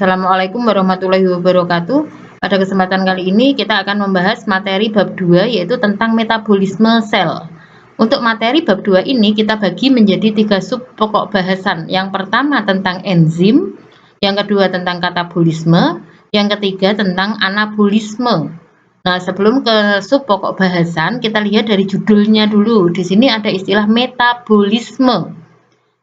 Assalamualaikum warahmatullahi wabarakatuh. Pada kesempatan kali ini kita akan membahas materi bab 2 yaitu tentang metabolisme sel. Untuk materi bab 2 ini kita bagi menjadi 3 sub pokok bahasan. Yang pertama tentang enzim, yang kedua tentang katabolisme, yang ketiga tentang anabolisme. Nah, sebelum ke sub pokok bahasan, kita lihat dari judulnya dulu. Di sini ada istilah metabolisme.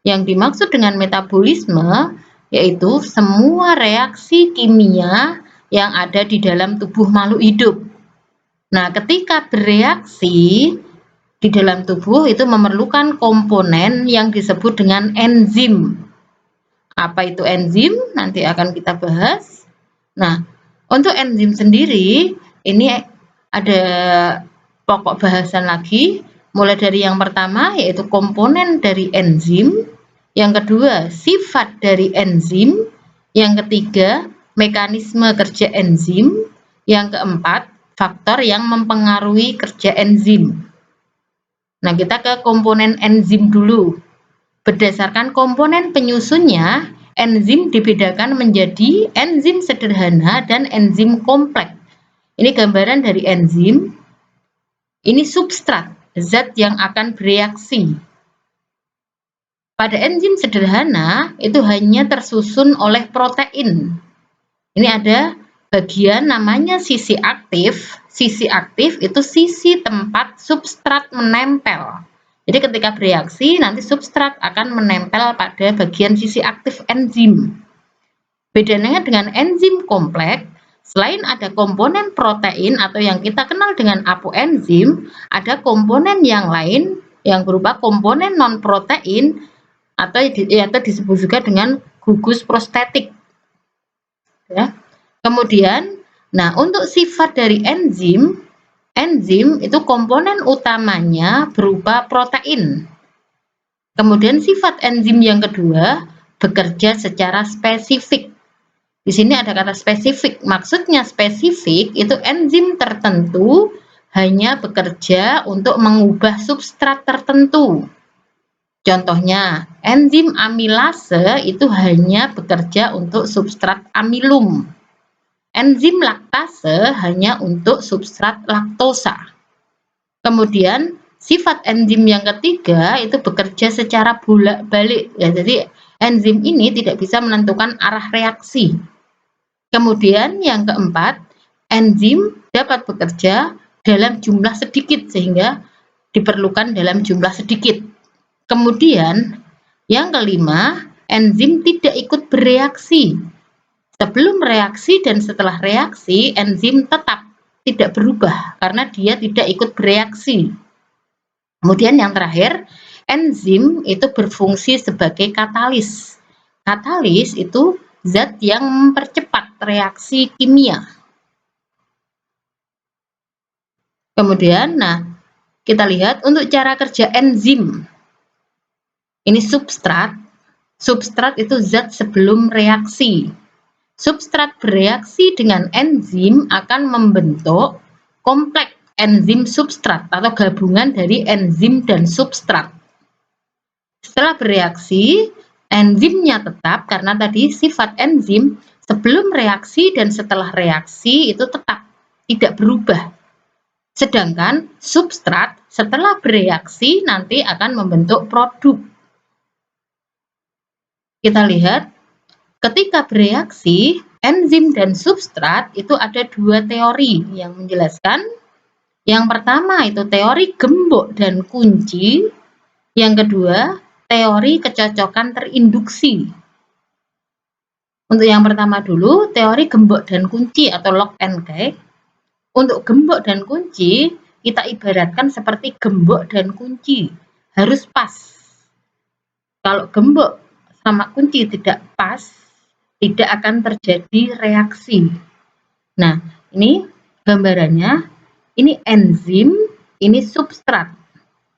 Yang dimaksud dengan metabolisme yaitu semua reaksi kimia yang ada di dalam tubuh makhluk hidup. Nah, ketika bereaksi di dalam tubuh itu memerlukan komponen yang disebut dengan enzim. Apa itu enzim? Nanti akan kita bahas. Nah, untuk enzim sendiri ini ada pokok bahasan lagi, mulai dari yang pertama yaitu komponen dari enzim, yang kedua sifat dari enzim, yang ketiga mekanisme kerja enzim, yang keempat faktor yang mempengaruhi kerja enzim. Nah, kita ke komponen enzim dulu. Berdasarkan komponen penyusunnya, enzim dibedakan menjadi enzim sederhana dan enzim kompleks. Ini gambaran dari enzim. Ini substrat, zat yang akan bereaksi. Pada enzim sederhana itu hanya tersusun oleh protein. Ini ada bagian namanya sisi aktif. Sisi aktif itu sisi tempat substrat menempel. Jadi ketika bereaksi nanti substrat akan menempel pada bagian sisi aktif enzim. Bedanya dengan enzim kompleks, selain ada komponen protein atau yang kita kenal dengan apoenzim, ada komponen yang lain yang berupa komponen non-protein atau disebut juga dengan gugus prostetik. Ya. Kemudian, nah untuk sifat dari enzim itu komponen utamanya berupa protein. Kemudian sifat enzim yang kedua bekerja secara spesifik. Di sini ada kata spesifik. Maksudnya spesifik itu enzim tertentu hanya bekerja untuk mengubah substrat tertentu. Contohnya, enzim amilase itu hanya bekerja untuk substrat amilum. Enzim laktase hanya untuk substrat laktosa. Kemudian, sifat enzim yang ketiga itu bekerja secara bolak-balik. Ya, jadi, enzim ini tidak bisa menentukan arah reaksi. Kemudian, yang keempat, enzim dapat bekerja dalam jumlah sedikit sehingga diperlukan dalam jumlah sedikit. Kemudian, yang kelima, enzim tidak ikut bereaksi. Sebelum reaksi dan setelah reaksi, enzim tetap tidak berubah karena dia tidak ikut bereaksi. Kemudian yang terakhir, enzim itu berfungsi sebagai katalis. Katalis itu zat yang mempercepat reaksi kimia. Kemudian, nah, kita lihat untuk cara kerja enzim. Ini substrat. Substrat itu zat sebelum reaksi. Substrat bereaksi dengan enzim akan membentuk kompleks enzim substrat atau gabungan dari enzim dan substrat. Setelah bereaksi, enzimnya tetap karena tadi sifat enzim sebelum reaksi dan setelah reaksi itu tetap tidak berubah. Sedangkan substrat setelah bereaksi nanti akan membentuk produk. Kita lihat, ketika bereaksi, enzim dan substrat itu ada dua teori yang menjelaskan. Yang pertama itu teori gembok dan kunci. Yang kedua, teori kecocokan terinduksi. Untuk yang pertama dulu, teori gembok dan kunci atau lock and key. Untuk gembok dan kunci, kita ibaratkan seperti gembok dan kunci. Harus pas. Kalau gembok sama kunci tidak pas, tidak akan terjadi reaksi. Nah, ini gambarannya, ini enzim, ini substrat.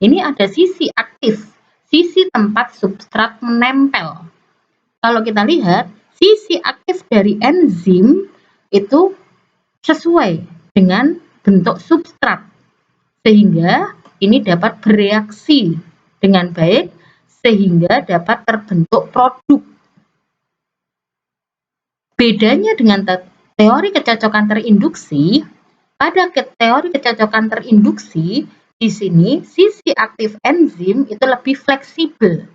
Ini ada sisi aktif, sisi tempat substrat menempel. Kalau kita lihat, sisi aktif dari enzim itu sesuai dengan bentuk substrat, sehingga ini dapat bereaksi dengan baik, sehingga dapat terbentuk produk. Bedanya dengan teori kecocokan terinduksi, pada teori kecocokan terinduksi, di sini sisi aktif enzim itu lebih fleksibel,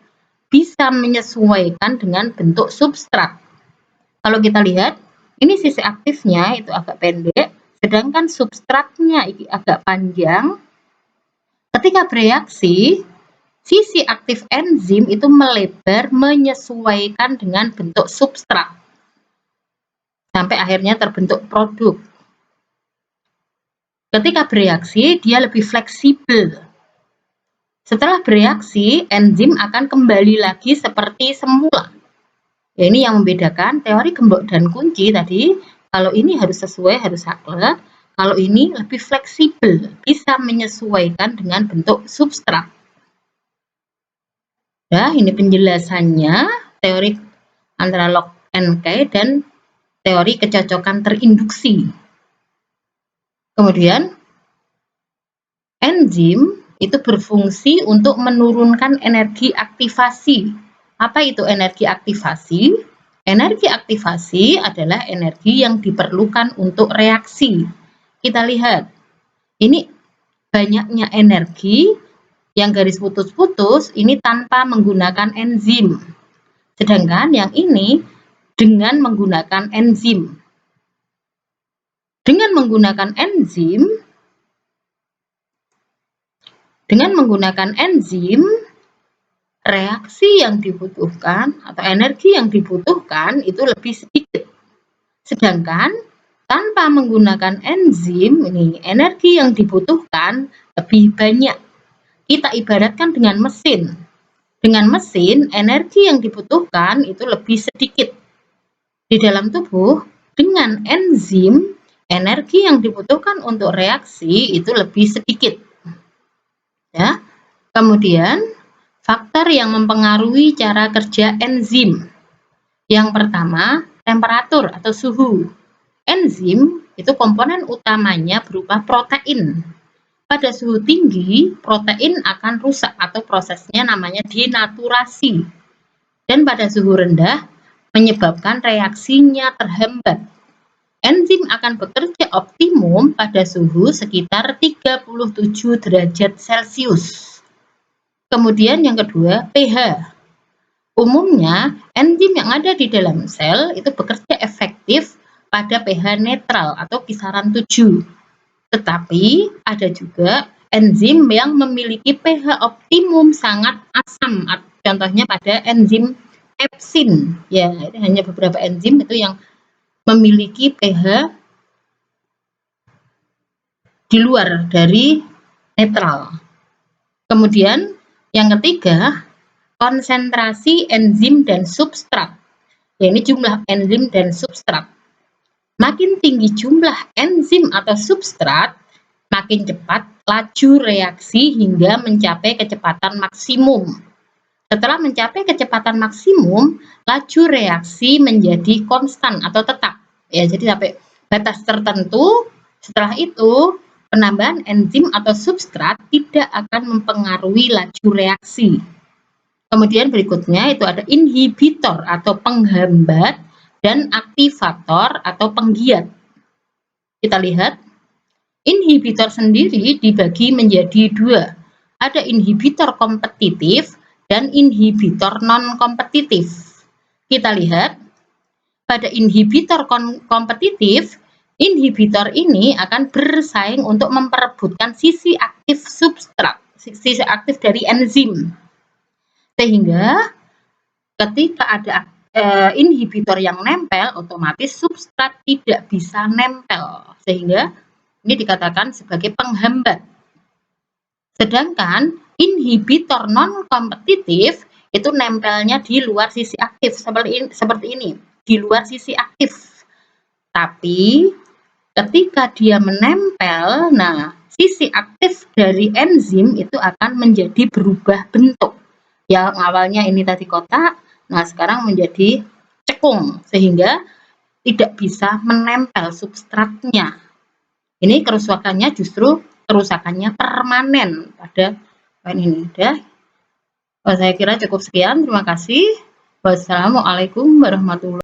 bisa menyesuaikan dengan bentuk substrat. Kalau kita lihat, ini sisi aktifnya itu agak pendek, sedangkan substratnya agak panjang. Ketika bereaksi, sisi aktif enzim itu melebar menyesuaikan dengan bentuk substrat sampai akhirnya terbentuk produk. Ketika bereaksi, dia lebih fleksibel. Setelah bereaksi, enzim akan kembali lagi seperti semula. Ya, ini yang membedakan teori gembok dan kunci tadi. Kalau ini harus sesuai, harus saklek. Kalau ini lebih fleksibel, bisa menyesuaikan dengan bentuk substrat. Nah, ini penjelasannya teori antara Locke and Kay dan teori kecocokan terinduksi. Kemudian, enzim itu berfungsi untuk menurunkan energi aktivasi. Apa itu energi aktivasi? Energi aktivasi adalah energi yang diperlukan untuk reaksi. Kita lihat, ini banyaknya energi yang garis putus-putus, ini tanpa menggunakan enzim. Sedangkan yang ini dengan menggunakan enzim. Dengan menggunakan enzim, reaksi yang dibutuhkan atau energi yang dibutuhkan itu lebih sedikit. Sedangkan tanpa menggunakan enzim, ini energi yang dibutuhkan lebih banyak. Kita ibaratkan dengan mesin. Dengan mesin, energi yang dibutuhkan itu lebih sedikit. Di dalam tubuh, dengan enzim, energi yang dibutuhkan untuk reaksi itu lebih sedikit. Ya. Kemudian, faktor yang mempengaruhi cara kerja enzim. Yang pertama, temperatur atau suhu. Enzim itu komponen utamanya berupa protein. Pada suhu tinggi, protein akan rusak atau prosesnya namanya denaturasi. Dan pada suhu rendah, menyebabkan reaksinya terhambat. Enzim akan bekerja optimum pada suhu sekitar 37 derajat Celcius. Kemudian yang kedua, pH. Umumnya, enzim yang ada di dalam sel itu bekerja efektif pada pH netral atau kisaran 7. Tetapi ada juga enzim yang memiliki pH optimum sangat asam. Contohnya pada enzim pepsin. Ya, ini hanya beberapa enzim itu yang memiliki pH di luar dari netral. Kemudian yang ketiga, konsentrasi enzim dan substrat. Ya, ini jumlah enzim dan substrat. Makin tinggi jumlah enzim atau substrat, makin cepat laju reaksi hingga mencapai kecepatan maksimum. Setelah mencapai kecepatan maksimum, laju reaksi menjadi konstan atau tetap. Ya, jadi sampai batas tertentu, setelah itu penambahan enzim atau substrat tidak akan mempengaruhi laju reaksi. Kemudian berikutnya itu ada inhibitor atau penghambat dan aktivator atau penggiat. Kita lihat, inhibitor sendiri dibagi menjadi dua. Ada inhibitor kompetitif dan inhibitor non-kompetitif. Kita lihat, pada inhibitor kompetitif, inhibitor ini akan bersaing untuk memperebutkan sisi aktif substrat, sisi aktif dari enzim. Sehingga ketika ada inhibitor yang nempel, otomatis substrat tidak bisa nempel, sehingga ini dikatakan sebagai penghambat. Sedangkan inhibitor non-kompetitif itu nempelnya di luar sisi aktif, seperti ini, di luar sisi aktif. Tapi ketika dia menempel, nah sisi aktif dari enzim itu akan menjadi berubah bentuk. Yang awalnya ini tadi kotak, nah sekarang menjadi cekung, sehingga tidak bisa menempel substratnya. Ini kerusakannya justru kerusakannya permanen pada poin ini. Saya kira cukup sekian. Terima kasih. Wassalamualaikum warahmatullahi wabarakatuh.